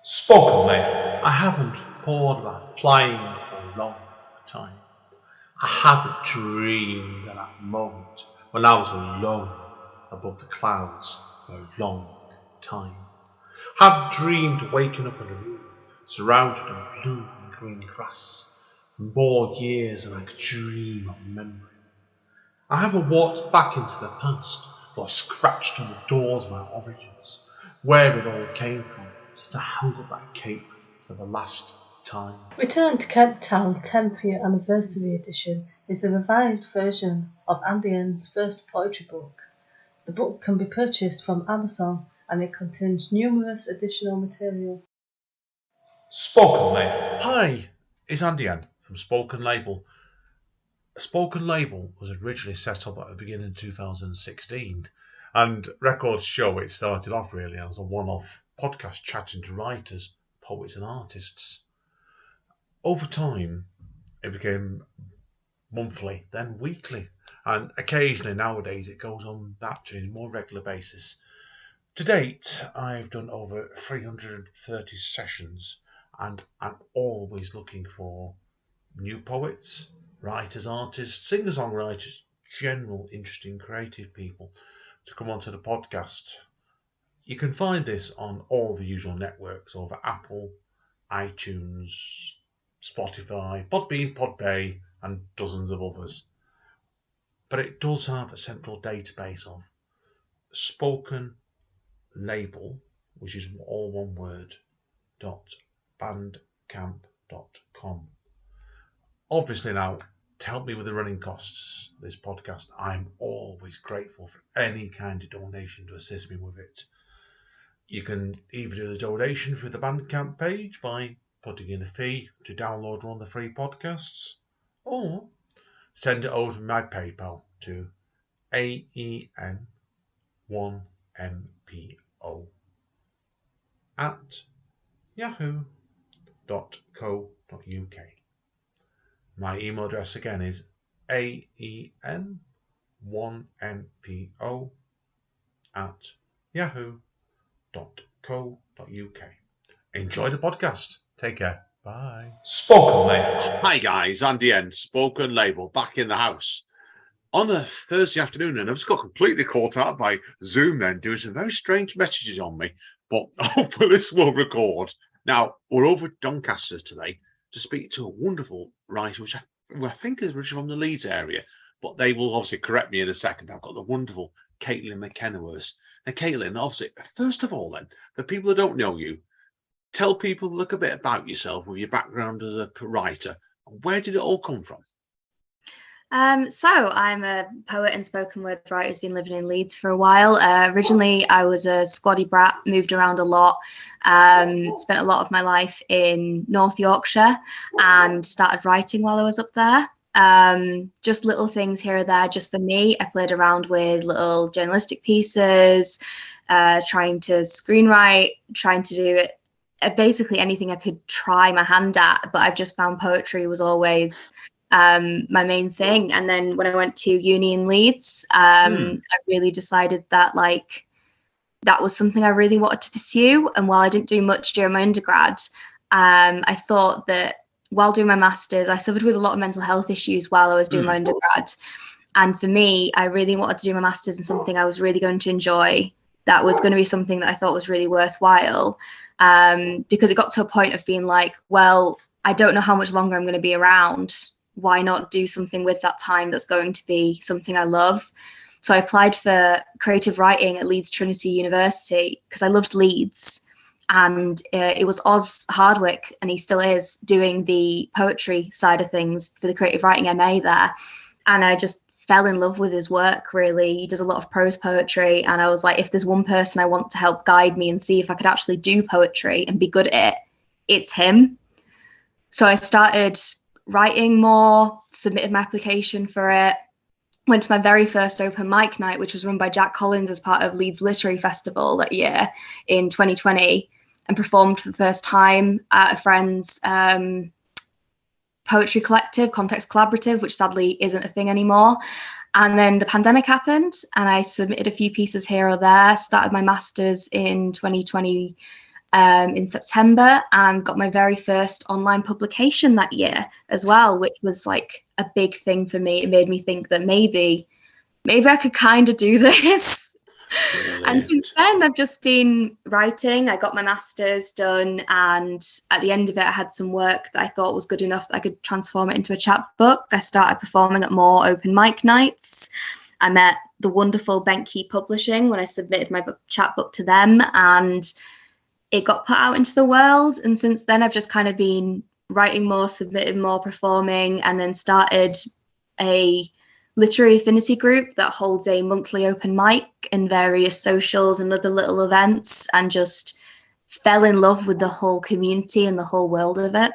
Spoken label. I haven't thought about flying for a long time. I haven't dreamed of that moment when I was alone above the clouds for a long time. I haven't dreamed of waking up in a room surrounded in blue and green grass for more years than I could dream of remembering. I haven't walked back into the past or scratched on the doors of my origins, where it all came from, since I held up that cape for the last time. Return to Kent Town 10th Year Anniversary Edition is a revised version of Andy N's first poetry book. The book can be purchased from Amazon and it contains numerous additional material. Spoken label. Hi, it's Andy N from Spoken Label. Spoken Label was originally set up at the beginning of 2016, and records show it started off really as a one-off podcast chatting to writers, poets and artists. Over time, it became monthly, then weekly, and occasionally nowadays it goes on that to a more regular basis. To date, I've done over 330 sessions, and I'm always looking for new poets, writers, artists, singer-songwriters, general interesting creative people to come onto the podcast. You can find this on all the usual networks over Apple, iTunes, Spotify, Podbean, Podbay, and dozens of others. But it does have a central database of Spoken Label, which is all one word, .bandcamp.com. Obviously now, to help me with the running costs of this podcast, I'm always grateful for any kind of donation to assist me with it. You can either do the donation through the Bandcamp page by putting in a fee to download one of the free podcasts, or send it over to my PayPal to aen1mpo@yahoo.co.uk. My email address again is aen1mpo@yahoo.co.uk. Enjoy the podcast. Take care. Bye. Spoken label. Hi guys, Andy N, Spoken Label, back in the house on a Thursday afternoon, and I've just got completely caught out by Zoom then doing some very strange messages on me, but hopefully this will record. Now, we're over at Doncaster today to speak to a wonderful writer, which I think is originally from the Leeds area, but they will obviously correct me in a second. I've got the wonderful Caitlin McKenna with us. Now, Caitlin, obviously, first of all then, for people that don't know you, tell people a little bit about yourself with your background as a writer. Where did it all come from? So I'm a poet and spoken word writer who's been living in Leeds for a while. Originally, I was a squaddy brat, moved around a lot, spent a lot of my life in North Yorkshire and started writing while I was up there. Just little things here or there, just for me. I played around with little journalistic pieces, trying to screenwrite, trying to do it. Basically anything I could try my hand at, but I've just found poetry was always my main thing. And then when I went to uni in Leeds, I really decided that that was something I really wanted to pursue. And while I didn't do much during my undergrad, I thought that while doing my masters, I suffered with a lot of mental health issues while I was doing my undergrad. And for me, I really wanted to do my masters in something I was really going to enjoy, that was going to be something that I thought was really worthwhile. Because it got to a point of being like, well, I don't know how much longer I'm going to be around. Why not do something with that time that's going to be something I love? So I applied for creative writing at Leeds Trinity University because I loved Leeds. And it was Oz Hardwick, and he still is, doing the poetry side of things for the creative writing MA there. And I just fell in love with his work, really. He does a lot of prose poetry, and I was like, if there's one person I want to help guide me and see if I could actually do poetry and be good at it, it's him. So I started writing more, submitted my application for it, went to my very first open mic night, which was run by Jack Collins as part of Leeds Literary Festival that year in 2020, and performed for the first time at a friend's poetry collective, Context Collaborative, which sadly isn't a thing anymore. And then the pandemic happened and I submitted a few pieces here or there, started my master's in 2020 in September, and got my very first online publication that year as well, which was like a big thing for me. It made me think that maybe I could kind of do this. And since then, I've just been writing. I got my master's done, and at the end of it, I had some work that I thought was good enough that I could transform it into a chapbook. I started performing at more open mic nights. I met the wonderful Benke Publishing when I submitted my chapbook to them, and it got put out into the world. And since then, I've just kind of been writing more, submitting more, performing, and then started a literary affinity group that holds a monthly open mic and various socials and other little events, and just fell in love with the whole community and the whole world of it.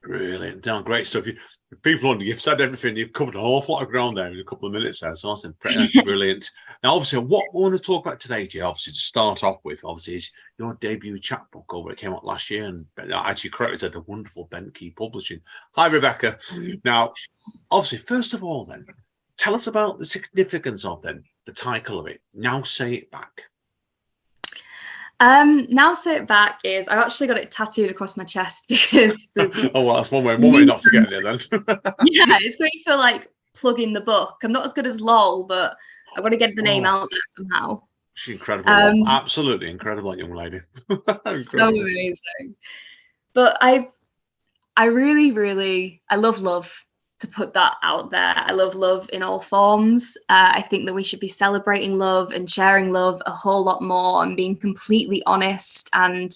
Brilliant. Down, great stuff. You've said everything. You've covered an awful lot of ground there in a couple of minutes there. So that's brilliant. Now, obviously, what we want to talk about today, Jay, obviously, to start off with, obviously, is your debut chapbook over. It came out last year, and actually correctly said the wonderful Benke Publishing. Hi, Rebecca. Now, obviously, first of all, then, tell us about the significance of then the title of it. Now Say It Back. Now Say It Back is, I've actually got it tattooed across my chest because oh, well, that's one way not forgetting it then. Yeah, it's great for like plugging the book. I'm not as good as LOL, but I want to get the name out there somehow. She's incredible. Absolutely incredible, young lady. So amazing. But I really love love. To put that out there, I love love in all forms. I think that we should be celebrating love and sharing love a whole lot more, and being completely honest and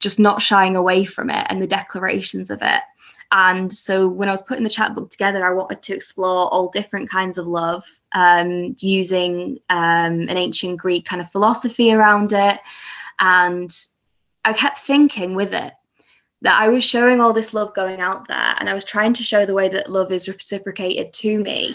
just not shying away from it and the declarations of it. And so when I was putting the chapbook together, I wanted to explore all different kinds of love, using an ancient Greek kind of philosophy around it. And I kept thinking with it that I was showing all this love going out there, and I was trying to show the way that love is reciprocated to me.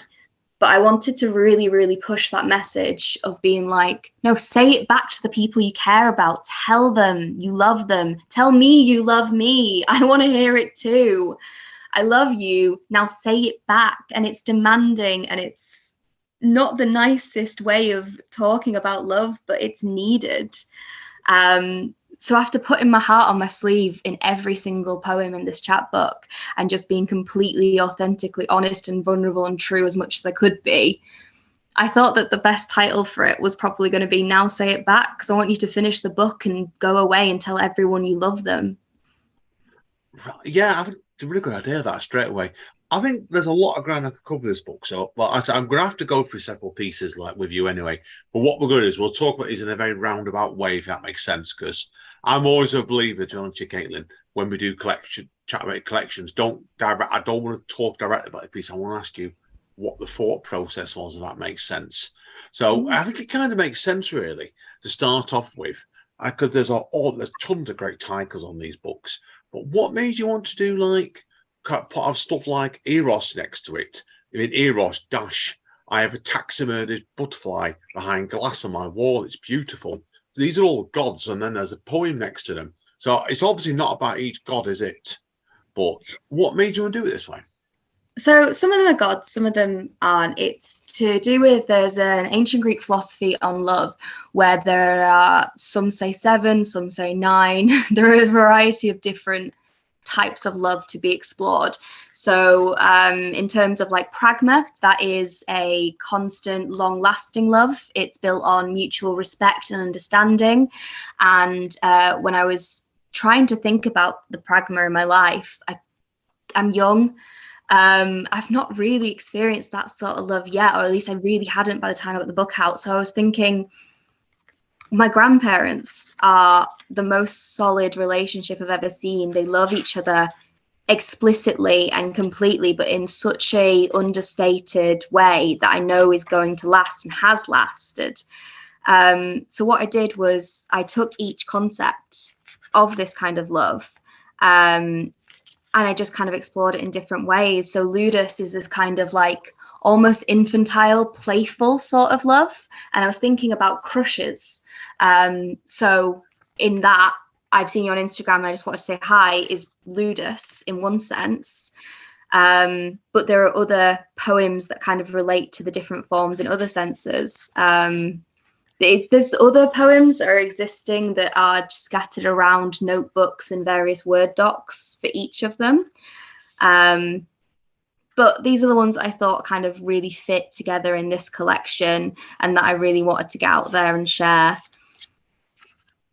But I wanted to really, really push that message of being like, no, say it back to the people you care about. Tell them you love them. Tell me you love me. I want to hear it too. I love you. Now say it back. And it's demanding, and it's not the nicest way of talking about love, but it's needed. So after putting my heart on my sleeve in every single poem in this chapbook, and just being completely authentically honest and vulnerable and true as much as I could be, I thought that the best title for it was probably going to be Now Say It Back, because I want you to finish the book and go away and tell everyone you love them. Yeah, I think it's a really good idea, that, straight away. I think there's a lot of ground I could cover this book, so I'm going to have to go through several pieces like with you anyway. But what we're going to do is we'll talk about these in a very roundabout way, if that makes sense, because I'm always a believer, to be honest, Caitlin, when we do chat about collections, I don't want to talk directly about the piece. I want to ask you what the thought process was, if that makes sense. So I think it kind of makes sense, really, to start off with, because there's tons of great titles on these books. But what made you want to do like put stuff like Eros next to it? I mean, Eros dash. I have a taxidermied butterfly behind glass on my wall. It's beautiful. These are all gods, and then there's a poem next to them. So it's obviously not about each god, is it? But what made you want to do it this way? So some of them are gods, some of them aren't. It's to do with, there's an ancient Greek philosophy on love where there are, some say 7, some say 9. There are a variety of different types of love to be explored. So in terms of like pragma, that is a constant, long-lasting love. It's built on mutual respect and understanding. And when I was trying to think about the pragma in my life, I'm young. I've not really experienced that sort of love yet, or at least I really hadn't by the time I got the book out. So I was thinking, my grandparents are the most solid relationship I've ever seen. They love each other explicitly and completely, but in such a understated way that I know is going to last and has lasted. So what I did was I took each concept of this kind of love, and I just kind of explored it in different ways. So ludus is this kind of like almost infantile, playful sort of love. And I was thinking about crushes. So in that, I've seen you on Instagram, and I just wanted to say hi, is ludus in one sense. But there are other poems that kind of relate to the different forms in other senses. The there's other poems that are existing that are scattered around notebooks and various Word docs for each of them. But these are the ones I thought kind of really fit together in this collection and that I really wanted to get out there and share.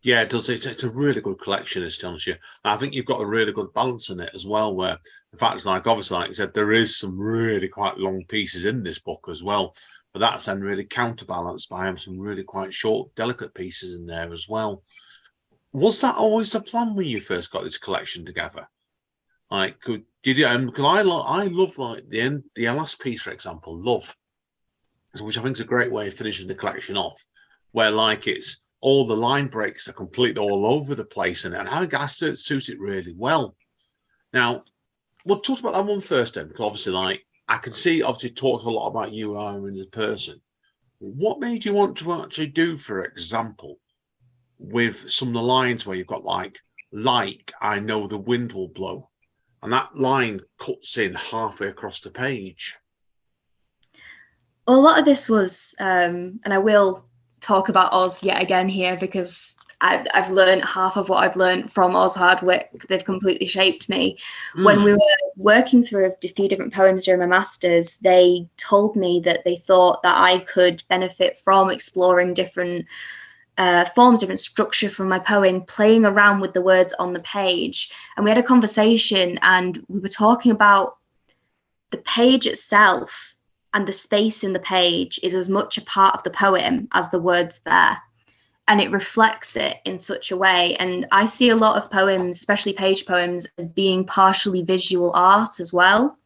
Yeah, it does. It's a really good collection, to be honest with you. I think you've got a really good balance in it as well, where in fact, it's like obviously, like you said, there is some really quite long pieces in this book as well, but that's then really counterbalanced by having some really quite short, delicate pieces in there as well. Was that always the plan when you first got this collection together? Like, did you? Because I love like the last piece, for example, Love, which I think is a great way of finishing the collection off, where like it's all the line breaks are completely all over the place, and I think I suits it really well. Now, we'll talk about that one first then, because obviously, like I can see, obviously, talked a lot about you, Aaron, as a person. What made you want to actually do, for example, with some of the lines where you've got like I know the wind will blow, and that line cuts in halfway across the page? Well, a lot of this was, and I will talk about Oz yet again here because I've learned half of what I've learned from Oz Hardwick. They've completely shaped me. When we were working through a few different poems during my masters, they told me that they thought that I could benefit from exploring different forms, different structure from my poem, playing around with the words on the page. And we had a conversation and we were talking about the page itself, and the space in the page is as much a part of the poem as the words there. And it reflects it in such a way. And I see a lot of poems, especially page poems, as being partially visual art as well.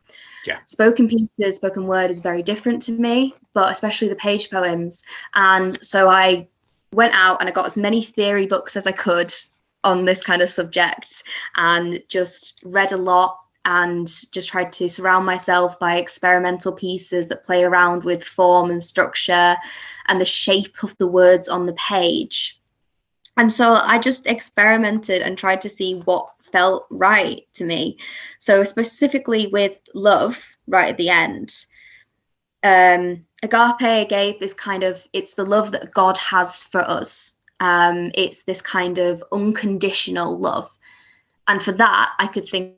Yeah. Spoken pieces, spoken word is very different to me, but especially the page poems. And so I went out and I got as many theory books as I could on this kind of subject and just read a lot and just tried to surround myself by experimental pieces that play around with form and structure and the shape of the words on the page. And so I just experimented and tried to see what felt right to me. So specifically with Love, right at the end, agape is kind of, it's the love that God has for us. It's this kind of unconditional love. And for that, I could think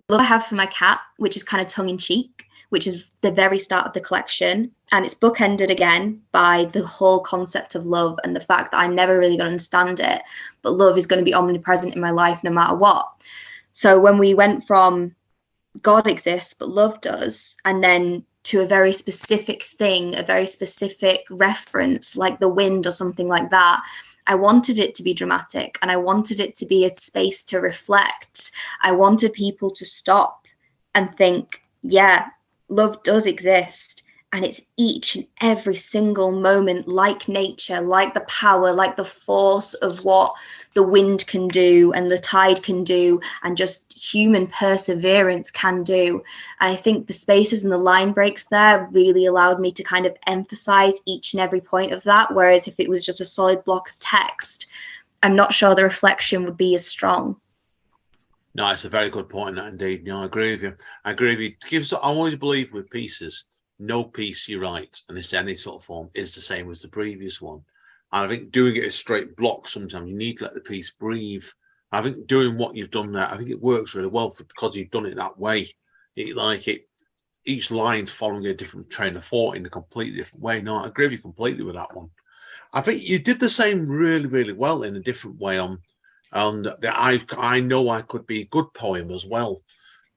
love I have for my cat, which is kind of tongue-in-cheek, which is the very start of the collection, and it's bookended again by the whole concept of love and the fact that I'm never really going to understand it, but love is going to be omnipresent in my life no matter what. So when we went from God exists but love does, and then to a very specific thing, a very specific reference like the wind or something like that, I wanted it to be dramatic and I wanted it to be a space to reflect. I wanted people to stop and think, yeah, love does exist. And it's each and every single moment, like nature, like the power, like the force of what the wind can do and the tide can do and just human perseverance can do. And I think the spaces and the line breaks there really allowed me to kind of emphasize each and every point of that. Whereas if it was just a solid block of text, I'm not sure the reflection would be as strong. No, it's a very good point, that indeed. No, I agree with you. I agree with you. I always believe with pieces, no piece you write, and it's any sort of form, is the same as the previous one. And I think doing it as straight block, sometimes you need to let the piece breathe. I think doing what you've done there, I think it works really well because you've done it that way. Each line's following a different train of thought in a completely different way. No, I agree with you completely with that one. I think you did the same really, really well in a different way on I know I could be a good poem as well,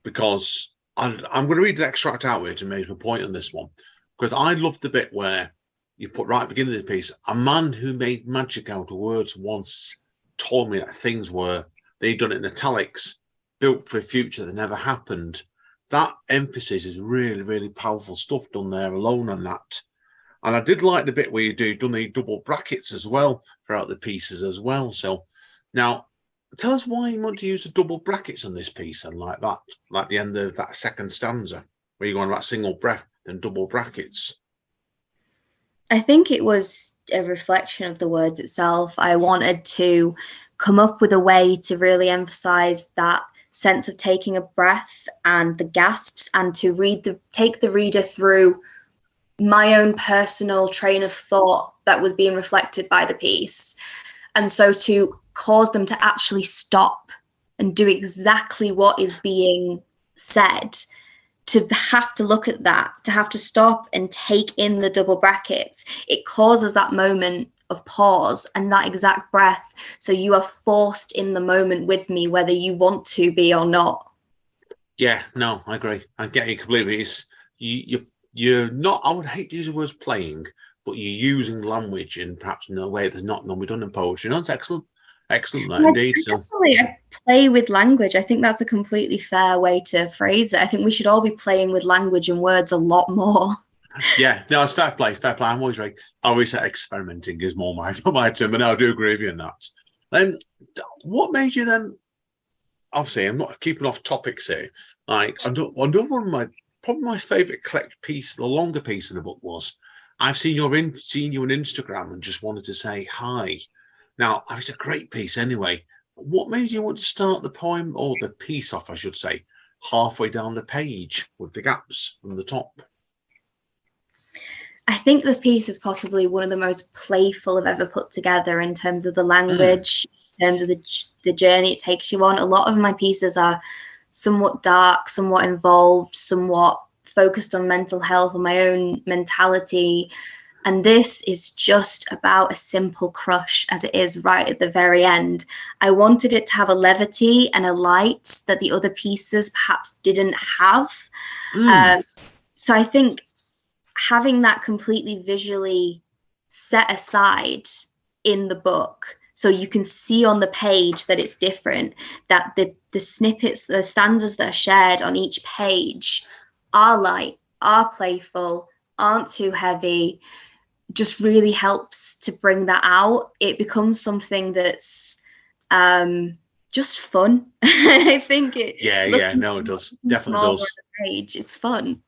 because I'm going to read the extract out here to make my point on this one, because I love the bit where you put right at the beginning of the piece, a man who made magic out of words once told me that things were, they'd done it in italics, built for a future that never happened. That emphasis is really, really powerful stuff done there alone on that. And I did like the bit where you done the double brackets as well throughout the pieces as well. So now, tell us why you want to use the double brackets on this piece and like that, like the end of that second stanza, where you go on that single breath, then double brackets. I think it was a reflection of the words itself. I wanted to come up with a way to really emphasize that sense of taking a breath and the gasps, and to take the reader through my own personal train of thought that was being reflected by the piece. And so to cause them to actually stop and do exactly what is being said, to have to look at that, to have to stop and take in the double brackets, it causes that moment of pause and that exact breath. So you are forced in the moment with me, whether you want to be or not. Yeah, no, I agree. I get you completely. It's you're not. I would hate to use the words playing, but you're using language in perhaps in a way that's not normally done in poetry. No, it's excellent, excellent, Yeah, indeed. So definitely, I play with language. I think that's a completely fair way to phrase it. I think we should all be playing with language and words a lot more. yeah, no, it's fair play, fair play. I always say experimenting is more my term, but no, I do agree with you on that. Then, what made you then? Obviously, I'm not keeping off topics here. Like, another one of my probably my favourite collect piece, the longer piece in the book was, I've seen you on Instagram and just wanted to say hi. Now, it's a great piece anyway. What made you want to start the poem or the piece off, I should say, halfway down the page with the gaps from the top? I think the piece is possibly one of the most playful I've ever put together in terms of the language, in terms of the journey it takes you on. A lot of my pieces are somewhat dark, somewhat involved, somewhat focused on mental health and my own mentality. And this is just about a simple crush, as it is right at the very end. I wanted it to have a levity and a light that the other pieces perhaps didn't have. So I think having that completely visually set aside in the book, so you can see on the page that it's different, that the snippets, the stanzas that are shared on each page are light, are playful, aren't too heavy, just really helps to bring that out. It becomes something that's just fun. I think it. No, it does. Definitely does. On the page, it's fun.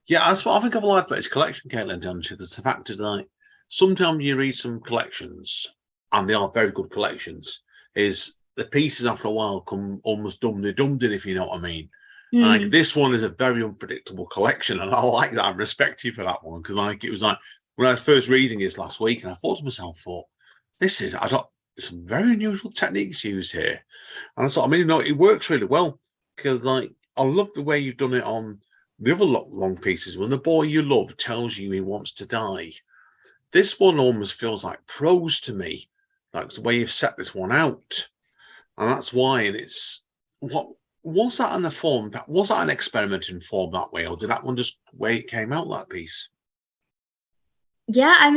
Yeah, that's what I think I've liked about his collection, Caitlin, don't you? Because the fact is, like, sometimes you read some collections, and they are very good collections, is the pieces after a while come almost dumbed if you know what I mean. Like, this one is a very unpredictable collection, and I like that. I respect you for that one, because like it was like when I was first reading this last week, and I thought to myself, this is some very unusual techniques used here. And I thought, it works really well, because like I love the way you've done it on the other long pieces. When the boy you love tells you he wants to die, this one almost feels like prose to me. Like the way you've set this one out, and that's why. And it's what was that in the form? Was that an experiment in form that way, or did that one just way it came out, that piece? Yeah,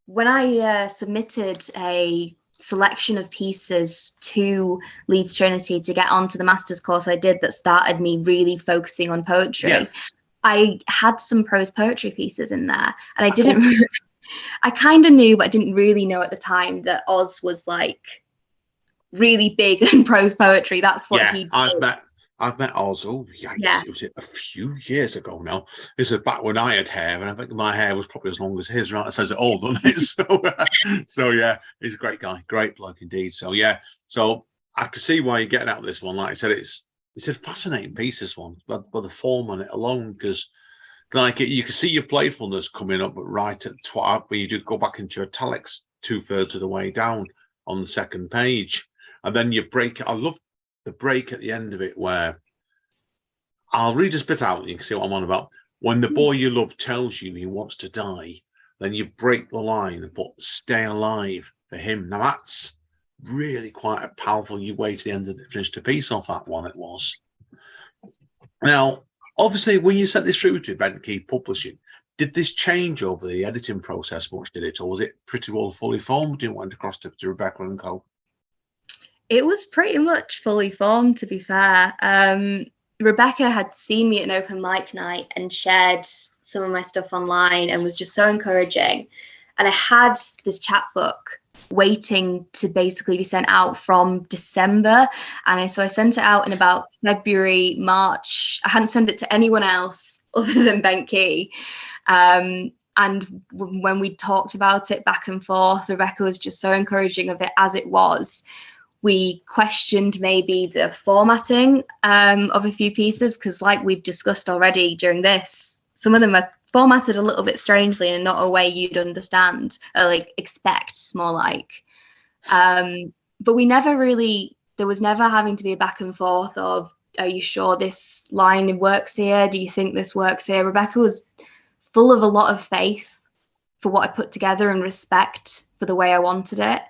when I submitted a selection of pieces to Leeds Trinity to get onto the master's course I did that started me really focusing on poetry, I had some prose poetry pieces in there, and I kind of knew, but I didn't really know at the time that Oz was like really big in prose poetry. That's what he did. I've met Oz. Oh, yikes. It was a few years ago now. This is back when I had hair, and I think my hair was probably as long as his, right? That says it all, doesn't it? So yeah, he's a great guy. Great bloke indeed. So yeah. So I can see why you're getting out of this one. Like I said, it's a fascinating piece, this one, by the form on it alone, because like you can see your playfulness coming up right at the top, where you do go back into your italics 2/3 of the way down on the second page. And then you break it. I love the break at the end of it, where I'll read this bit out and you can see what I'm on about. When the boy you love tells you he wants to die, then you break the line and put stay alive for him. Now that's really quite a powerful way to the end of the finish the piece off that one. It was. Now, obviously, when you sent this through to Bentley Publishing, did this change over the editing process much, did it? Or was it pretty well fully formed? You went across to Rebecca and Co. It was pretty much fully formed, to be fair. Rebecca had seen me at an open mic night and shared some of my stuff online and was just so encouraging. And I had this chapbook waiting to basically be sent out from December. And so I sent it out in about February, March. I hadn't sent it to anyone else other than Bentley. And when we talked about it back and forth, Rebecca was just so encouraging of it as it was. We questioned maybe the formatting of a few pieces, because like we've discussed already during this, some of them are formatted a little bit strangely and not a way you'd understand or like expect, more like. But we never really, there was never having to be a back and forth of, are you sure this line works here? Do you think this works here? Rebecca was full of a lot of faith for what I put together and respect for the way I wanted it.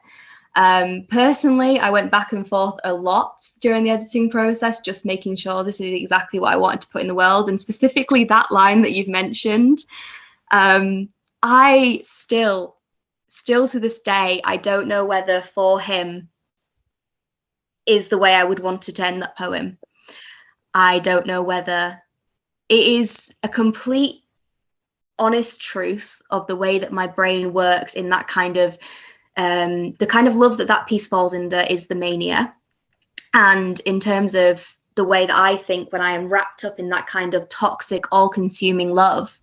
Personally, I went back and forth a lot during the editing process, just making sure this is exactly what I wanted to put in the world, and specifically that line that you've mentioned. I still to this day, I don't know whether For Him is the way I would want to end that poem. I don't know whether it is a complete honest truth of the way that my brain works in that kind of the kind of love that piece falls under is the mania. And in terms of the way that I think when I am wrapped up in that kind of toxic, all-consuming love,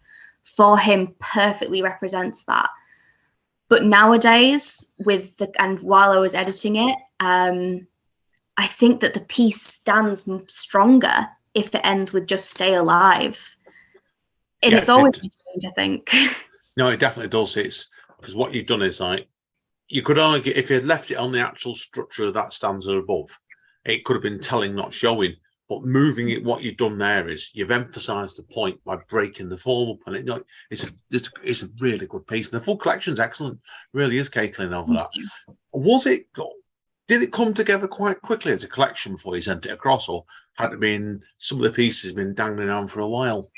For Him perfectly represents that. But nowadays, while I was editing it, I think that the piece stands stronger if it ends with just stay alive. And it's always been changed, I think. No, it definitely does. It's because what you've done is like, you could argue if you had left it on the actual structure of that stanza above, it could have been telling, not showing. But moving it, what you've done there is you've emphasised the point by breaking the form up, and it's a really good piece. And the full collection's excellent, really is, Caitlin, over that. Did it come together quite quickly as a collection before you sent it across, or had it been some of the pieces been dangling around for a while?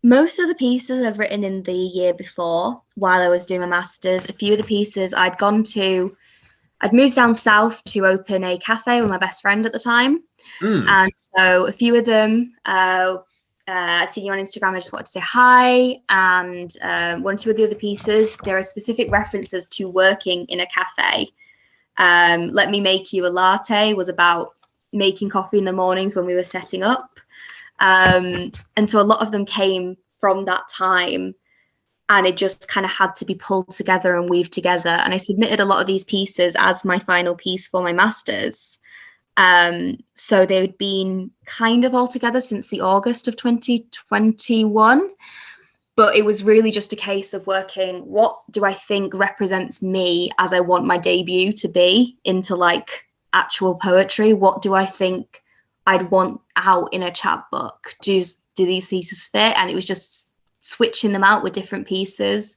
Most of the pieces I'd written in the year before while I was doing my masters. A few of the pieces I'd moved down south to open a cafe with my best friend at the time. And so a few of them, I've seen you on Instagram, I just wanted to say hi. And one or two of the other pieces, there are specific references to working in a cafe. Let Me Make You a Latte was about making coffee in the mornings when we were setting up. And so a lot of them came from that time, and it just kind of had to be pulled together and weaved together. And I submitted a lot of these pieces as my final piece for my masters. So they'd been kind of all together since the August of 2021. But it was really just a case of working, what do I think represents me as I want my debut to be into like actual poetry? What do I think I'd want out in a chapbook? Do these pieces fit? And it was just switching them out with different pieces.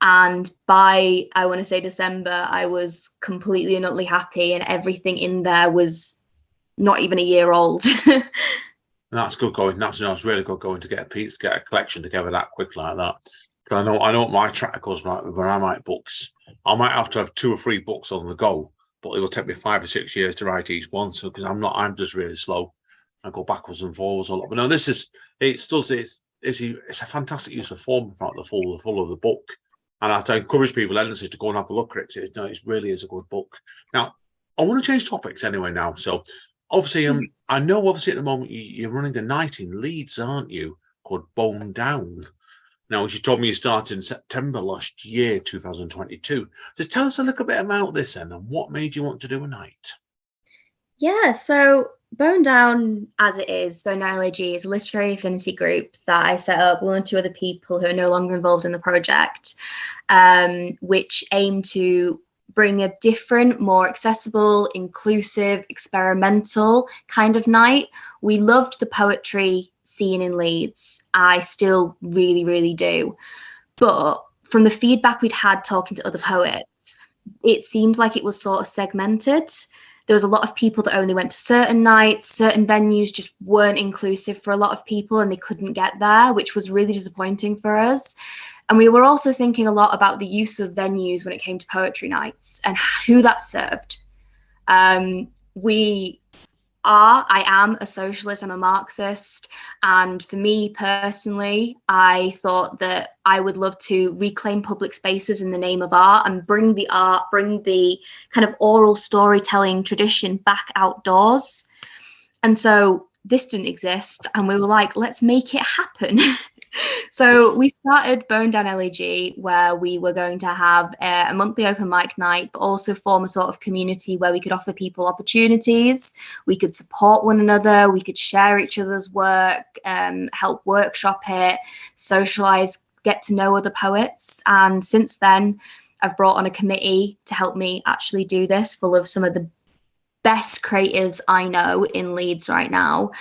And by, I want to say December, I was completely and utterly happy, and everything in there was not even a year old. That's good going. That's really good going to get a collection together that quick like that. I know what my track goes like when I write books. I might have to have 2 or 3 books on the go, but it will take me 5 or 6 years to write each one. So because I'm just really slow. I go backwards and forwards a lot. But no, it's a fantastic use of form throughout the full of the book. And I encourage people endlessly to go and have a look at it. It really is a good book. Now, I want to change topics anyway now. So obviously, I know obviously at the moment you're running a night in Leeds, aren't you, called Bone Down. Now, as you told me, you started in September last year, 2022. Just tell us a little bit about this then, and what made you want to do a night? Yeah, so Bone Down, as it is, Bone Down LAG is a literary affinity group that I set up with 1 or 2 other people who are no longer involved in the project, which aim to bring a different, more accessible, inclusive, experimental kind of night. We loved the poetry scene in Leeds. I still really, really do. But from the feedback we'd had talking to other poets, it seemed like it was sort of segmented. There was a lot of people that only went to certain nights, certain venues just weren't inclusive for a lot of people and they couldn't get there, which was really disappointing for us. And we were also thinking a lot about the use of venues when it came to poetry nights and who that served. I am a socialist, I'm a Marxist. And for me personally, I thought that I would love to reclaim public spaces in the name of art and bring the kind of oral storytelling tradition back outdoors. And so this didn't exist. And we were like, let's make it happen. So we started Bone Down LAG, where we were going to have a monthly open mic night, but also form a sort of community where we could offer people opportunities, we could support one another, we could share each other's work, help workshop it, socialise, get to know other poets. And since then, I've brought on a committee to help me actually do this, full of some of the best creatives I know in Leeds right now.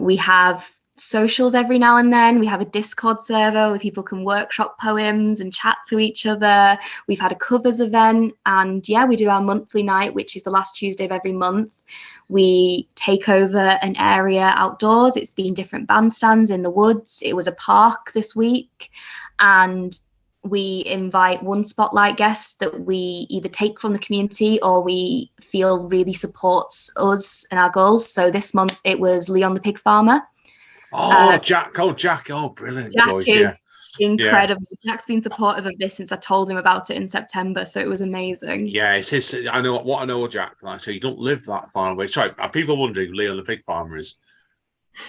We have socials every now and then. We have a Discord server where people can workshop poems and chat to each other. We've had a covers event, and yeah, we do our monthly night, which is the last Tuesday of every month. We take over an area outdoors. It's been different bandstands in the woods. It was a park this week, and we invite one spotlight guest that we either take from the community or we feel really supports us and our goals. So this month it was Leon the pig farmer. Jack. Oh, brilliant. Jack Joyce, is yeah. incredible. Yeah. Jack's been supportive of this since I told him about it in September, so it was amazing. Yeah, it's his. I know of Jack. Like I say, you don't live that far away. Sorry, are people wondering who Leon the pig farmer is?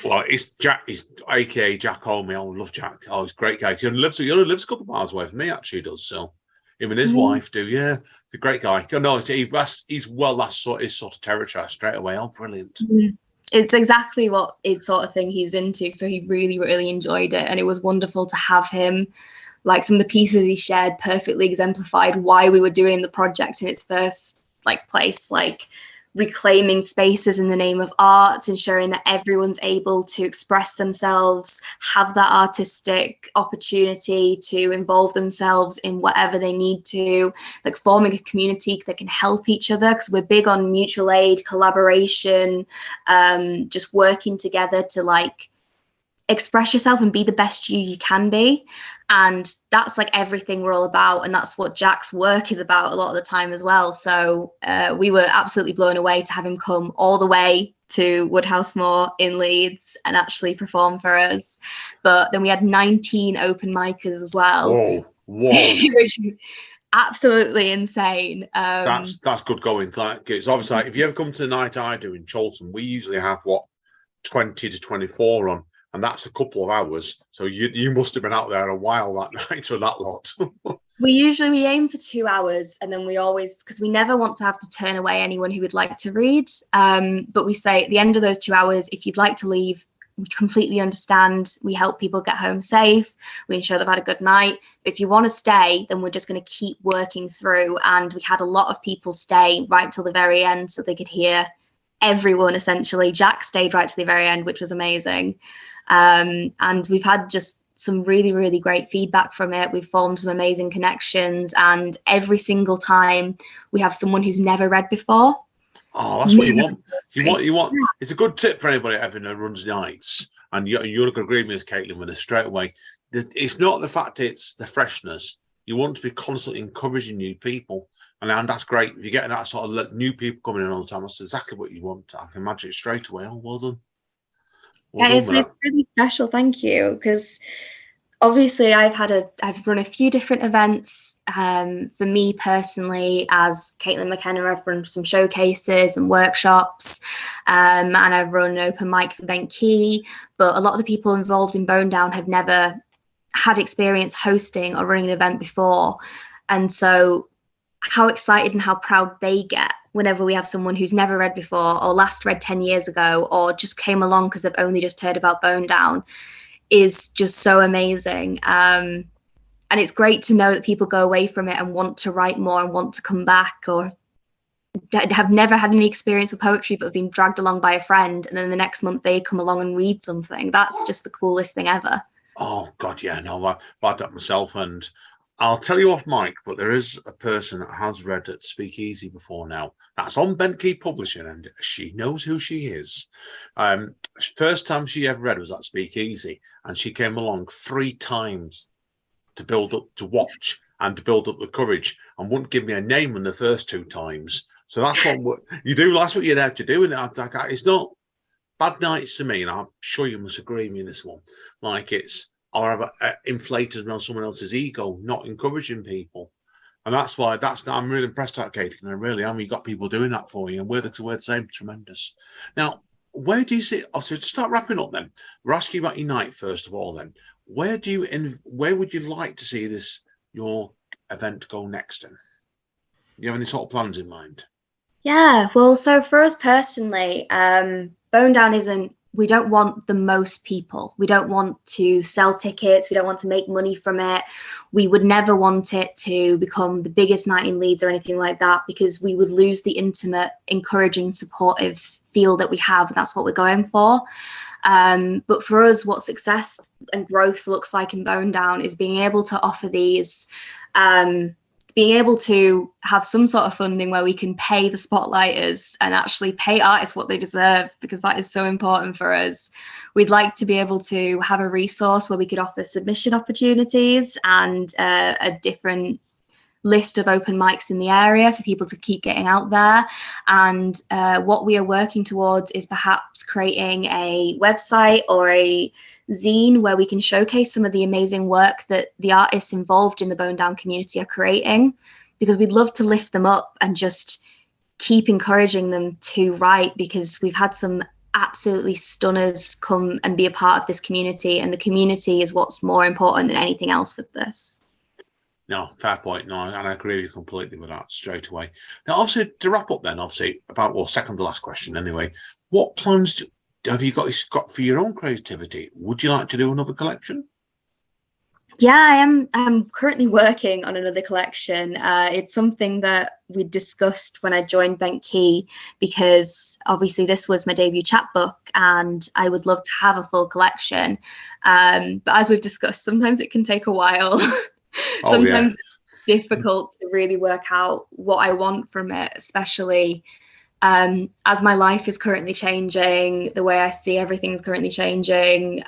Well, it's Jack. He's AKA Jack Holme. I love Jack. Oh, he's a great guy. He only lives a couple of miles away from me. Actually, he does. So him and his wife do. Yeah, he's a great guy. No, he's well. That's his sort of territory straight away. Oh, brilliant. Mm-hmm. It's exactly what it's sort of thing he's into. So he really, really enjoyed it. And it was wonderful to have him. Like, some of the pieces he shared perfectly exemplified why we were doing the project in its first place, like reclaiming spaces in the name of art, ensuring that everyone's able to express themselves, have that artistic opportunity to involve themselves in whatever they need to, like forming a community that can help each other, because we're big on mutual aid, collaboration, just working together to like express yourself and be the best you can be. And that's like everything we're all about, and that's what Jack's work is about a lot of the time as well. So we were absolutely blown away to have him come all the way to Woodhouse Moor in Leeds and actually perform for us. But then we had 19 open micers as well. Whoa. Which is absolutely insane. That's good going. Like, it's obviously like, if you ever come to the night I do in Cholton, we usually have 20 to 24 on. And that's a couple of hours. So you must have been out there a while that night or that lot. We aim for 2 hours, and then we always, because we never want to have to turn away anyone who would like to read. But we say at the end of those 2 hours, if you'd like to leave, we completely understand. We help people get home safe. We ensure they've had a good night. If you want to stay, then we're just going to keep working through. And we had a lot of people stay right till the very end so they could hear everyone, essentially. Jack stayed right to the very end, which was amazing. And we've had just some really, really great feedback from it. We've formed some amazing connections, and every single time we have someone who's never read before. Oh, that's what you want. You want. It's a good tip for anybody ever who runs nights, and you'll agree with me, as Caitlin, with this straight away. It's not the fact; it's the freshness. You want to be constantly encouraging new people, and that's great. If you're getting that sort of new people coming in all the time, that's exactly what you want. I can imagine it straight away. Oh, well done. It's really special, thank you, because obviously I've run a few different events. For me personally, as Caitlin McKenna, I've run some showcases and workshops, and I've run an open mic for Bent Key, but a lot of the people involved in Bone Down have never had experience hosting or running an event before, and so how excited and how proud they get whenever we have someone who's never read before, or last read 10 years ago, or just came along because they've only just heard about Bone Down, is just so amazing. And it's great to know that people go away from it and want to write more and want to come back, or have never had any experience with poetry but have been dragged along by a friend, and then the next month they come along and read something. That's just the coolest thing ever. Oh, God, yeah. No, I've had that myself, and I'll tell you off mic, but there is a person that has read at Speakeasy before now. That's on Bent Key Publishing, and she knows who she is. First time she ever read was at Speakeasy, and she came along 3 times to build up, to watch, and to build up the courage, and wouldn't give me a name in the first 2 times. So that's what you do. That's what you're there to do, and it's not bad nights to me, and I'm sure you must agree with me in this one. Like, it's or inflated around someone else's ego, not encouraging people. And that's why I'm really impressed at Caitlin. I really am. You got people doing that for you, and we're the same. Tremendous. Now, where do you see? So to start wrapping up, then we're asking about your night first of all. Then, where would you like to see your event go next? Do you have any sort of plans in mind? Yeah, well, so for us personally, Bone Down we don't want the most people. We don't want to sell tickets. We don't want to make money from it. We would never want it to become the biggest night in Leeds or anything like that, because we would lose the intimate, encouraging, supportive feel that we have. That's what we're going for. But for us, what success and growth looks like in Bone Down is being able to offer these, being able to have some sort of funding where we can pay the spotlighters and actually pay artists what they deserve, because that is so important for us. We'd like to be able to have a resource where we could offer submission opportunities and a different list of open mics in the area for people to keep getting out there. And what we are working towards is perhaps creating a website or a zine where we can showcase some of the amazing work that the artists involved in the Bone Down community are creating, because we'd love to lift them up and just keep encouraging them to write, because we've had some absolutely stunners come and be a part of this community, and the community is what's more important than anything else with this. No, fair point. No, and I agree with you completely with that straight away. Now, obviously, to wrap up then, second to last question anyway, what plans have you got for your own creativity? Would you like to do another collection? Yeah, I'm currently working on another collection. It's something that we discussed when I joined Bent Key, because obviously this was my debut chapbook and I would love to have a full collection. But as we've discussed, sometimes it can take a while. Sometimes it's difficult to really work out what I want from it, especially as my life is currently changing, the way I see everything's currently changing.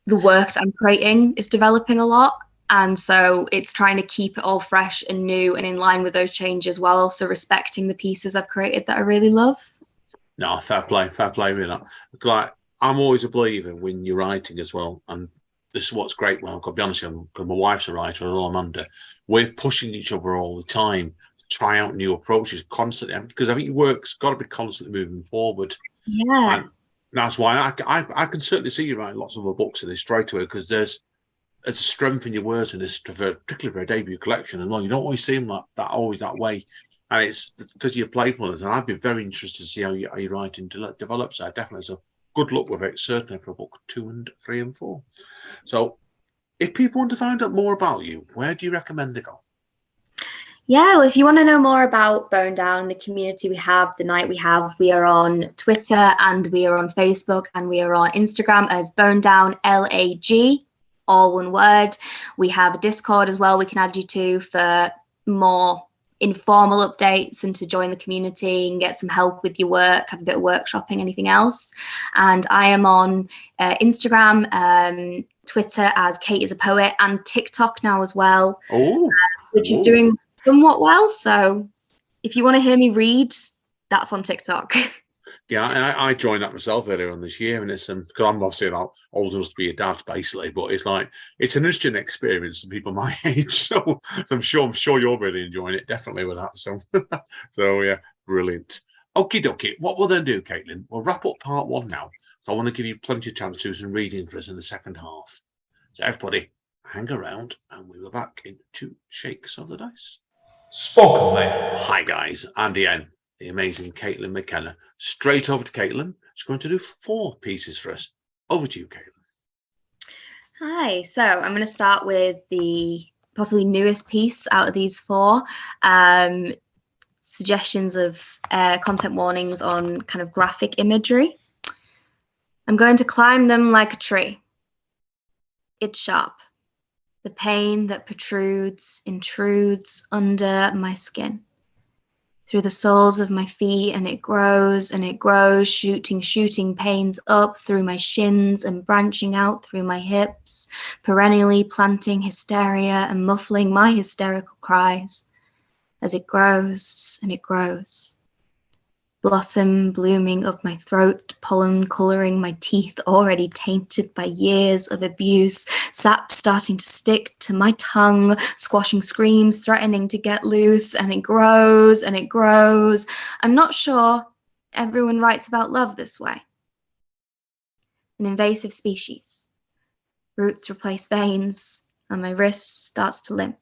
The work that I'm creating is developing a lot. And so it's trying to keep it all fresh and new and in line with those changes, while also respecting the pieces I've created that I really love. No, fair play with that. Like, I'm always a believer when you're writing as well. And this is what's great. Well, I've got to be honest with you, because my wife's a writer and Amanda, we're pushing each other all the time to try out new approaches constantly, because I think your work's got to be constantly moving forward. Yeah. And that's why I can certainly see you writing lots of other books in this straight away, because there's a strength in your words in this, particularly for a debut collection. And you don't always see them like that, always that way. And it's because you're playfulness. And I'd be very interested to see how your writing develops. So definitely, so good luck with it, certainly for book 2 and 3 and 4. So if people want to find out more about you, where do you recommend they go? Yeah, well, if you want to know more about Bone Down, the community we have, the night we have, we are on Twitter and we are on Facebook and we are on Instagram as Bone Down LAG, all one word. We have a Discord as well we can add you to for more informal updates and to join the community and get some help with your work, have a bit of workshopping, anything else. And I am on Instagram, Twitter as Kate is a Poet, and TikTok now as well, which is doing somewhat well. So if you want to hear me read, that's on TikTok. Yeah, I joined that myself earlier on this year, and it's because I'm obviously about old enough to be a dad, basically. But it's like it's an interesting experience for people my age, so I'm sure you're really enjoying it, definitely with that. So yeah, brilliant. Okie dokie. What we'll then do, Caitlin, we'll wrap up part 1 now. So I want to give you plenty of chance to do some reading for us in the second half. So everybody, hang around, and we were back in 2 shakes of the dice. Spoken Label. Hi guys, Andy N, the amazing Caitlin McKenna. Straight over to Caitlin. She's going to do 4 pieces for us. Over to you, Caitlin. Hi, so I'm going to start with the possibly newest piece out of these 4. Suggestions of content warnings on kind of graphic imagery. I'm going to climb them like a tree. It's sharp. The pain that intrudes under my skin, through the soles of my feet, and it grows, shooting pains up through my shins and branching out through my hips, perennially planting hysteria and muffling my hysterical cries as it grows and it grows. Blossom blooming up my throat, pollen colouring my teeth already tainted by years of abuse, sap starting to stick to my tongue, squashing screams threatening to get loose, and it grows and it grows. I'm not sure everyone writes about love this way. An invasive species, Roots replace veins, and my wrist starts to limp.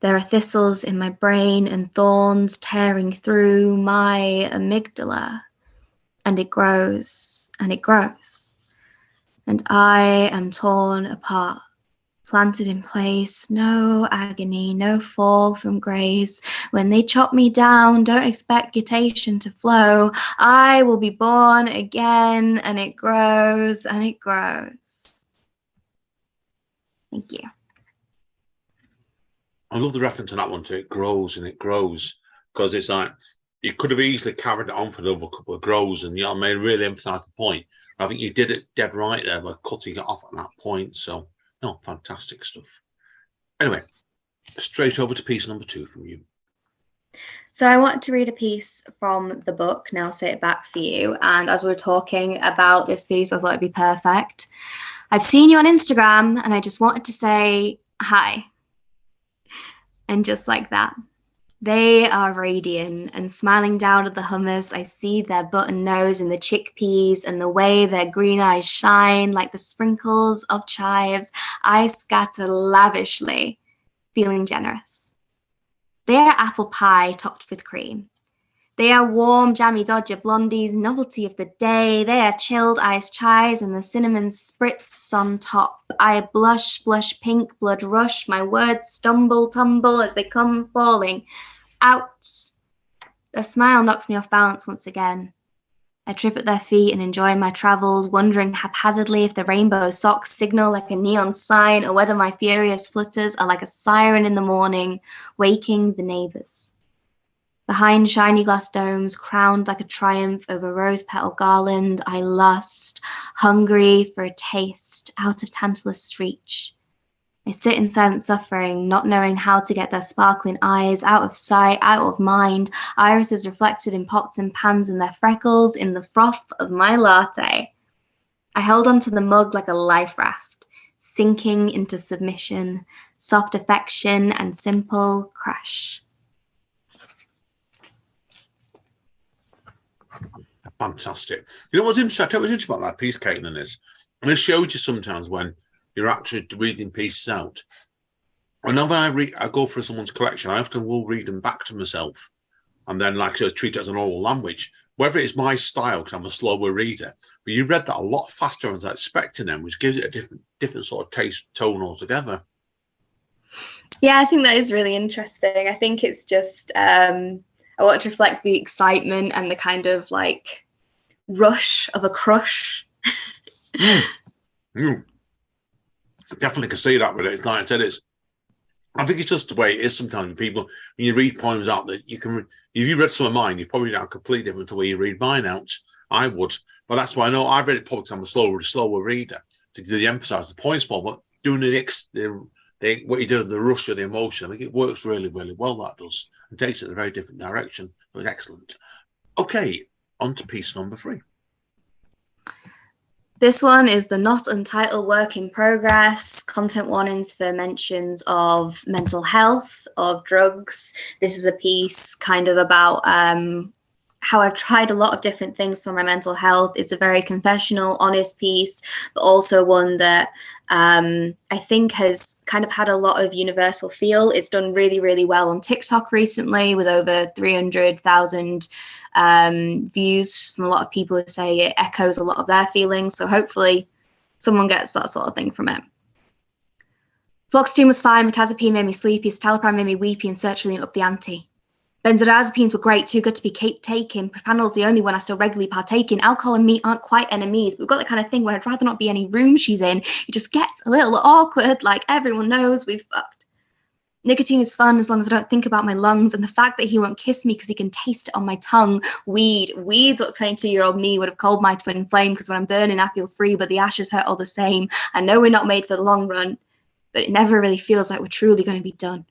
There are thistles in my brain and thorns tearing through my amygdala. And it grows, and it grows. And I am torn apart, planted in place, no agony, no fall from grace. When they chop me down, don't expect mutation to flow. I will be born again, and it grows, and it grows. Thank you. I love the reference on that one to it grows and it grows, because it's like you could have easily carried it on for another couple of grows, and I may really emphasize the point. I think you did it dead right there by cutting it off at that point. So, no, fantastic stuff. Anyway, straight over to piece number 2 from you. So I wanted to read a piece from the book, Now Say It Back for you. And as we were talking about this piece, I thought it'd be perfect. I've seen you on Instagram, and I just wanted to say hi. And just like that, they are radiant, and smiling down at the hummus, I see their button nose in the chickpeas, and the way their green eyes shine like the sprinkles of chives. I scatter lavishly, feeling generous. They are apple pie topped with cream. They are warm, jammy Dodger blondies, novelty of the day. They are chilled iced chais and the cinnamon spritz on top. I blush, pink, blood rush. My words stumble, tumble as they come falling out. Their smile knocks me off balance once again. I trip at their feet and enjoy my travels, wondering haphazardly if the rainbow socks signal like a neon sign, or whether my furious flutters are like a siren in the morning, waking the neighbors. Behind shiny glass domes, crowned like a triumph over rose petal garland, I lust, hungry for a taste, out of Tantalus' reach. I sit in silent suffering, not knowing how to get their sparkling eyes out of sight, out of mind, irises reflected in pots and pans and their freckles in the froth of my latte. I held onto the mug like a life raft, sinking into submission, soft affection and simple crush. Fantastic. You know what's interesting? I tell you what's interesting about that piece, Caitlin, is, and it shows you sometimes when you're actually reading pieces out. Whenever I go through someone's collection, I often will read them back to myself, and then like treat it as an oral language. Whether it's my style, because I'm a slower reader, but you read that a lot faster than I was expecting them, which gives it a different sort of taste, tone altogether. Yeah, I think that is really interesting. I think it's just I want to reflect the excitement and the kind of like rush of a crush. Definitely can see that with it. It's like I said, I think it's just the way it is sometimes. People, when you read poems out, that you can, if you read some of mine, you probably read out completely different to the way you read mine out. I would, but that's why I know I've read it probably because I'm a slower reader to do the emphasize the points more. But doing what you do, the rush of the emotion, I think it works really, really well. That does, and takes it in a very different direction. But excellent. Okay, on to piece number 3. This one is the not untitled work in progress, content warnings for mentions of mental health, of drugs. This is a piece kind of about how I've tried a lot of different things for my mental health. It's a very confessional, honest piece, but also one that I think has kind of had a lot of universal feel. It's done really, really well on TikTok recently with over 300,000 views from a lot of people who say it echoes a lot of their feelings. So hopefully someone gets that sort of thing from it. Fluoxetine was fine, mirtazapine made me sleepy, citalopram made me weepy, and sertraline up the ante. Benzodiazepines were great, too good to be taken. Propranolol's the only one I still regularly partake in. Alcohol and me aren't quite enemies, but we've got that kind of thing where I'd rather not be any room she's in. It just gets a little awkward, like everyone knows we've fucked. Nicotine is fun as long as I don't think about my lungs, and the fact that he won't kiss me because he can taste it on my tongue. Weed's what 22-year-old me would have called my twin flame, because when I'm burning I feel free, but the ashes hurt all the same. I know we're not made for the long run, but it never really feels like we're truly going to be done.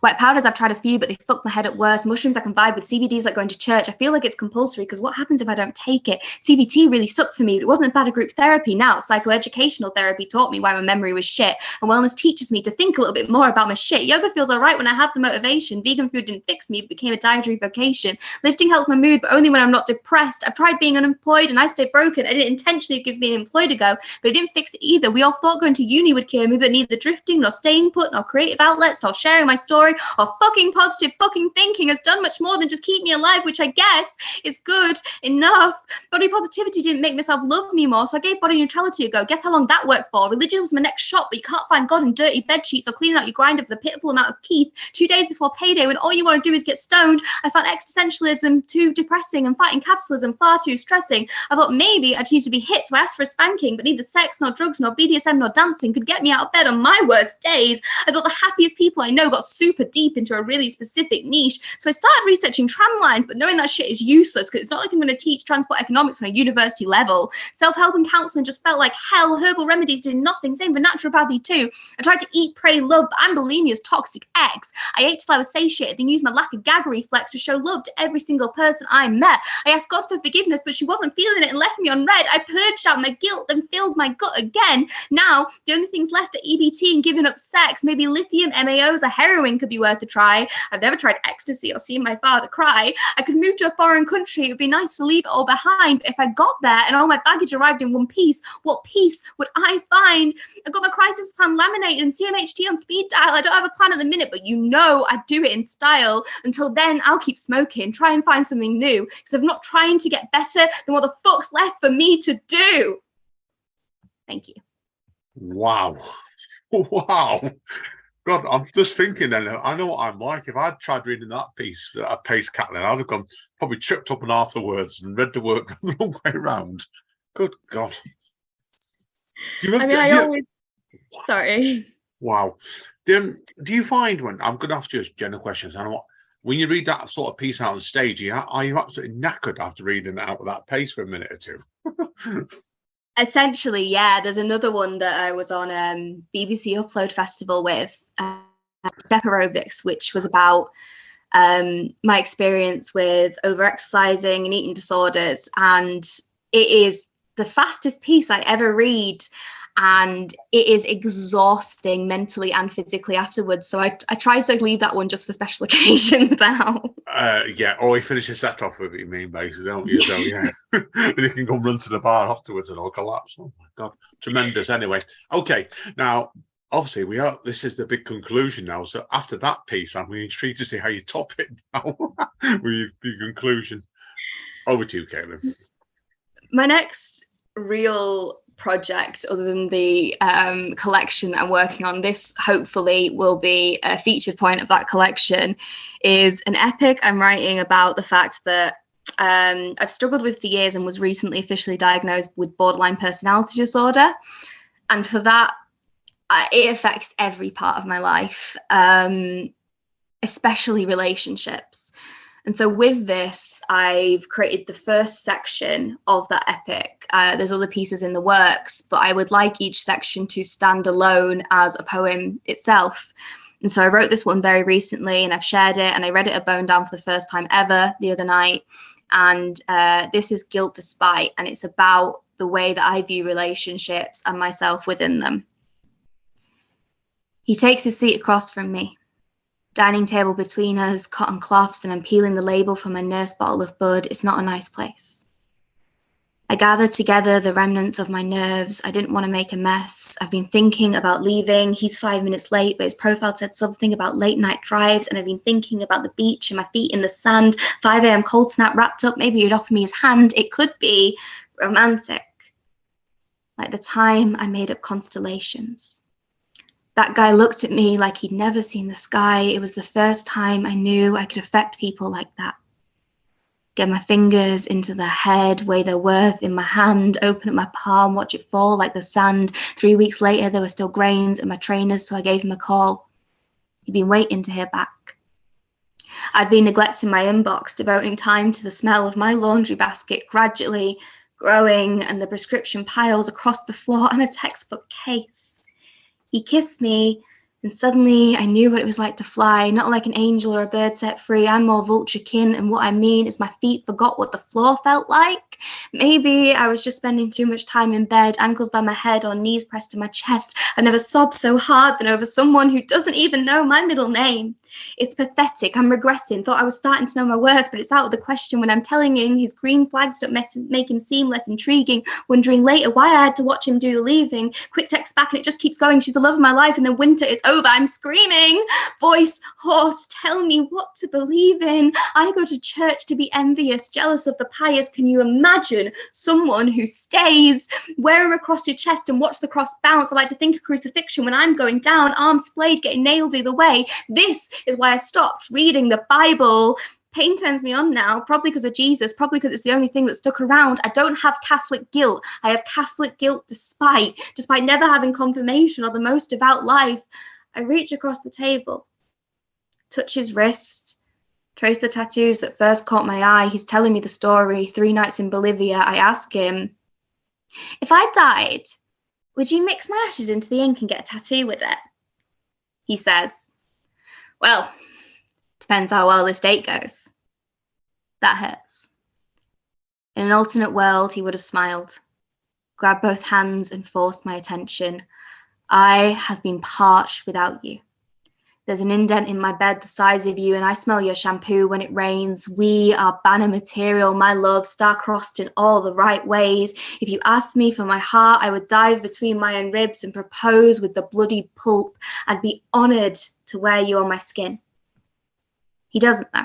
White powders, I've tried a few, but they fuck my head up worse. Mushrooms, I can vibe with. CBD's like going to church. I feel like it's compulsory because what happens if I don't take it? CBT really sucked for me. It wasn't bad at group therapy. Now, psychoeducational therapy taught me why my memory was shit. And wellness teaches me to think a little bit more about my shit. Yoga feels all right when I have the motivation. Vegan food didn't fix me. It became a dietary vocation. Lifting helps my mood, but only when I'm not depressed. I've tried being unemployed and I stayed broken. I didn't intentionally give being employed a go, but it didn't fix it either. We all thought going to uni would cure me, but neither drifting, nor staying put, nor creative outlets, nor sharing my story, or fucking positive fucking thinking has done much more than just keep me alive, which I guess is good enough. Body positivity didn't make myself love me more, so I gave body neutrality a go. Guess how long that worked for? Religion was my next shop, but you can't find God in dirty bed sheets or cleaning out your grinder for the pitiful amount of Keith 2 days before payday when all you want to do is get stoned. I found existentialism too depressing and fighting capitalism far too stressing. I thought maybe I'd need to be hit, so I asked for a spanking, but neither sex nor drugs nor BDSM nor dancing could get me out of bed on my worst days. I thought the happiest people I know got super deep into a really specific niche, so I started researching tram lines, but knowing that shit is useless because it's not like I'm going to teach transport economics on a university level. Self-help and counselling just felt like hell. Herbal remedies did nothing. Same for naturopathy too. I tried to eat, pray, love, but I'm bulimia's toxic ex. I ate till I was satiated, then used my lack of gag reflex to show love to every single person I met. I asked God for forgiveness, but she wasn't feeling it and left me on red. I purged out my guilt, then filled my gut again. Now, the only things left are EBT and giving up sex. Maybe lithium, MAOs, or heroin could be worth a try. I've never tried ecstasy or seen my father cry. I could move to a foreign country. It would be nice to leave it all behind. But if I got there and all my baggage arrived in one piece, what peace would I find? I got my crisis plan laminated and CMHT on speed dial. I don't have a plan at the minute, but you know I'd do it in style. Until then, I'll keep smoking, try and find something new, because I'm not trying to get better than what the fuck's left for me to do. Thank you. Wow. Wow. God, I'm just thinking then, I know what I'm like. If I'd tried reading that piece at pace, Caitlin, I'd have gone, probably tripped up on half the words and read the work the wrong way around. Good God. Sorry. Wow. Do you find when, I'm going to ask you general questions, I know when you read that sort of piece out on stage, are you absolutely knackered after reading it out at that pace for a minute or two? Essentially, yeah. There's another one that I was on BBC Upload Festival with, Step Aerobics, which was about my experience with over-exercising and eating disorders. And it is the fastest piece I ever read. And it is exhausting mentally and physically afterwards. So I try to leave that one just for special occasions now. Yeah, or you finish a set off with it, you mean, basically, don't you? So, yeah. And you can go run to the bar afterwards and all collapse. Oh, my God. Tremendous. Anyway, okay. Now, obviously, this is the big conclusion now. So after that piece, I'm intrigued to see how you top it now with your conclusion. Over to you, Caitlin. My next real project, other than the collection that I'm working on, this hopefully will be a featured point of that collection, is an epic I'm writing about the fact that I've struggled with for years and was recently officially diagnosed with borderline personality disorder. And for that, it affects every part of my life, especially relationships. And so with this, I've created the first section of that epic. There's other pieces in the works, but I would like each section to stand alone as a poem itself. And so I wrote this one very recently and I've shared it, and I read it at Bone Down for the first time ever the other night. And this is Guilt Despite, and it's about the way that I view relationships and myself within them. He takes his seat across from me. Dining table between us, cotton cloths, and I'm peeling the label from a nurse bottle of bud. It's not a nice place. I gathered together the remnants of my nerves. I didn't want to make a mess. I've been thinking about leaving. He's 5 minutes late, but his profile said something about late night drives, and I've been thinking about the beach and my feet in the sand. 5 a.m. cold snap wrapped up. Maybe he'd offer me his hand. It could be romantic. Like the time I made up constellations. That guy looked at me like he'd never seen the sky. It was the first time I knew I could affect people like that. Get my fingers into their head, weigh their worth in my hand, open up my palm, watch it fall like the sand. 3 weeks later, there were still grains in my trainers, so I gave him a call. He'd been waiting to hear back. I'd been neglecting my inbox, devoting time to the smell of my laundry basket, gradually growing, and the prescription piles across the floor. I'm a textbook case. He kissed me, And suddenly I knew what it was like to fly, not like an angel or a bird set free. I'm more vulture kin, and what I mean is my feet forgot what the floor felt like. Maybe I was just spending too much time in bed, ankles by my head or knees pressed to my chest. I've never sobbed so hard than over someone who doesn't even know my middle name. It's pathetic. I'm regressing. Thought I was starting to know my worth, but it's out of the question when I'm telling him his green flags don't make him seem less intriguing. Wondering later why I had to watch him do the leaving. Quick text back and it just keeps going. She's the love of my life, and then winter is over. I'm screaming. Voice hoarse. Tell me what to believe in. I go to church to be envious, jealous of the pious. Can you imagine someone who stays? Wear her across your chest and watch the cross bounce. I like to think of crucifixion when I'm going down, arms splayed, getting nailed either way. This is why I stopped reading the Bible. Pain turns me on now, probably because of Jesus, probably because it's the only thing that stuck around. I don't have Catholic guilt. I have Catholic guilt despite never having confirmation or the most devout life. I reach across the table, touch his wrist, trace the tattoos that first caught my eye. He's telling me the story. 3 nights in Bolivia. I ask him, if I died, would you mix my ashes into the ink and get a tattoo with it? He says, well, depends how well this date goes. That hurts. In an alternate world, he would have smiled, grabbed both hands and forced my attention. I have been parched without you. There's an indent in my bed the size of you, and I smell your shampoo when it rains. We are banner material, my love, star-crossed in all the right ways. If you asked me for my heart, I would dive between my own ribs and propose with the bloody pulp. I'd be honoured to wear you on my skin. He doesn't, though.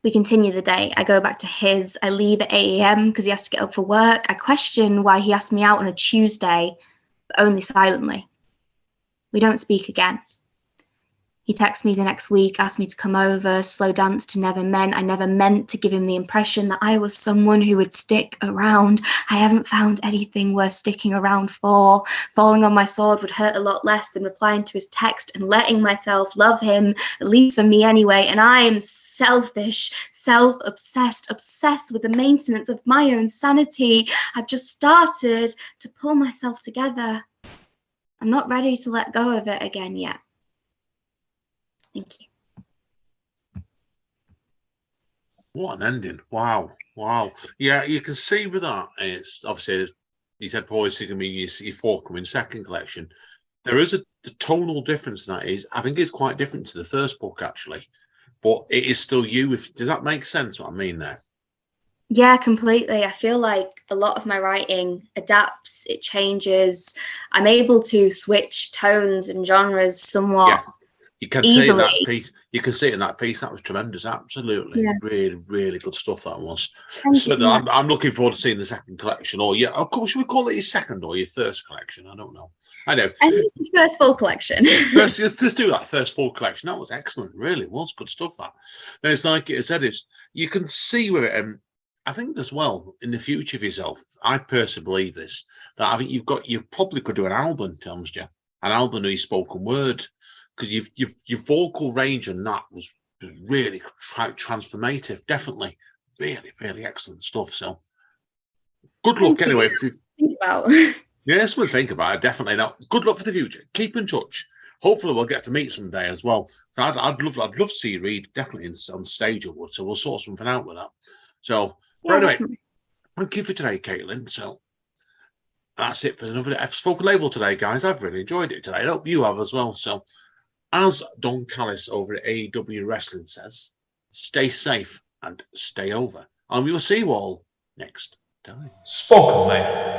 We continue the day. I go back to his. I leave at 8 a.m. because he has to get up for work. I question why he asked me out on a Tuesday, but only silently. We don't speak again. He texts me the next week, asked me to come over, slow dance to never meant. I never meant to give him the impression that I was someone who would stick around. I haven't found anything worth sticking around for. Falling on my sword would hurt a lot less than replying to his text and letting myself love him, at least for me anyway. And I am selfish, self-obsessed, obsessed with the maintenance of my own sanity. I've just started to pull myself together. I'm not ready to let go of it again yet. Thank you. What an ending. Wow. Yeah, you can see with that, it's obviously, he said, always going to be your forthcoming second collection. There is the tonal difference in that is, I think it's quite different to the first book, actually. But it is still you. Does that make sense, what I mean there? Yeah, completely. I feel like a lot of my writing adapts, it changes. I'm able to switch tones and genres somewhat. Yeah. You can see in that piece. You can see it in that piece. That was tremendous. Absolutely, yeah. Really good stuff. That was. So I'm looking forward to seeing the second collection. Or of course, should we call it your second or your first collection? I don't know. I know. I think it's the first full collection. First, just do that first full collection. That was excellent. Really was good stuff. That. And it's like it said. You can see where it. I think as well in the future of yourself. I personally believe this. That I think you probably could do an album, Tom's an album of your spoken word. Because your vocal range and that was really transformative. Definitely, really excellent stuff. So, good luck anyway. Think about. Yes, we'll think about it. Definitely. Now, good luck for the future. Keep in touch. Hopefully, we'll get to meet someday as well. So, I'd love to see you read definitely on stage or would. So, we'll sort something out with that. So, but anyway, thank you for today, Caitlin. So. That's it for another Spoken Label today, guys. I've really enjoyed it today. I hope you have as well. So. As Don Callis over at AEW Wrestling says, stay safe and stay over. And we will see you all next time. Spoken Label.